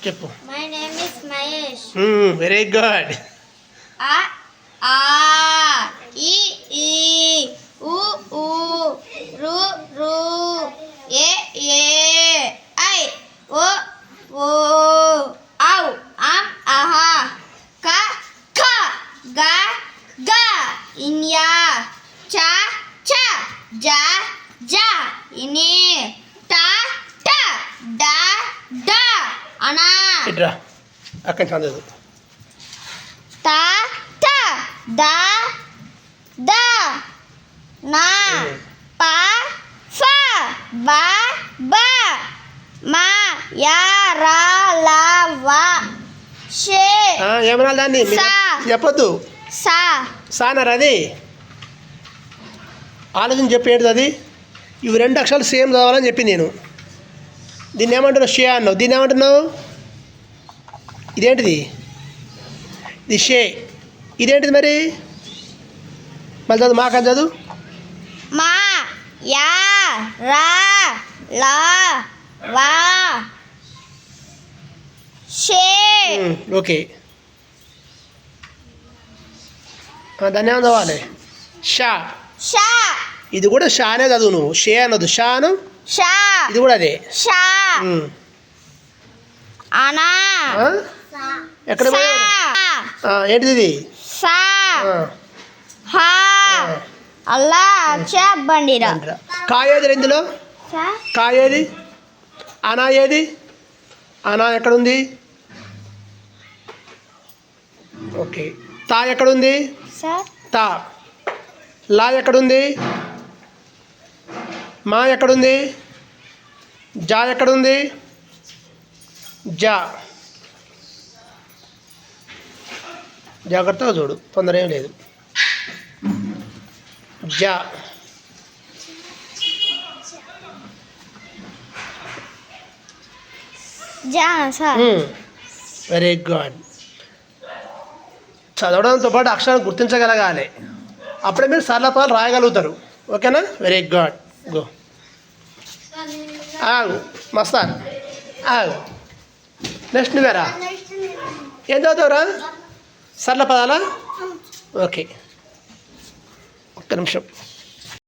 చెప్పు. My name is Mahesh. Very good. ఆ ఆ ఈ ఈ ఉ ఊ రు రు ఏ ఏ ఐ ఓ ఓ ఔ అం ఆహా క ఖ గ గ ఇన్యా చ చ జ జ ఇని ట ట డ డ అనా ఇట్రా అక్కడ చదవదు. త ట ద ద నా ప ఫ బ బ మా యా రా లా వా షే ఏమన్నా దాన్ని చెప్పొద్దు. సా సానర్ అది ఆలోచన చెప్పి ఏంటిది అది. ఇవి 2 అక్షరాలు సేమ్ చదవాలని చెప్పి నేను. దీన్ని ఏమంటున్నావు? షే అన్నావు. దీన్ని ఏమంటున్నావు? ఇదేంటిది? ఇది షే. ఇదేంటిది మరి? మళ్ళీ చదువు. మాకని చదువు. మా యా రా లా వా షే. ఓకే. దాన్ని ఏమని చదవాలి? షా. షా. ఇది కూడా షానే చదువు నువ్వు. షే అనొద్దు. షాను షా. ఇది కూడా అదే. షా. అనా ఎక్కడ ఏంటిది ఇది? సా హా అల్లా చ బండిరా. కాయేది ఇందులో? కాయేది? అనా ఏది? అనా ఎక్కడుంది? ఓకే. తా ఎక్కడుంది? తా. లా ఎక్కడుంది? మా ఎక్కడుంది? జా ఎక్కడుంది? జా. జాగ్రత్తగా చూడు, తొందర ఏం లేదు. జా. Very good. చదవడంతో పాటు అక్షరాలు గుర్తించగలగాలి. అప్పుడే మీరు సరళ పదాలు రాయగలుగుతారు. ఓకేనా? Very good. గో. ఆగు మస్తాన్, ఆగు. నెక్స్ట్ నువ్వేరా. ఏం చదువుతావురా? సరళ పదాలా? ఓకే, ఒక్క నిమిషం.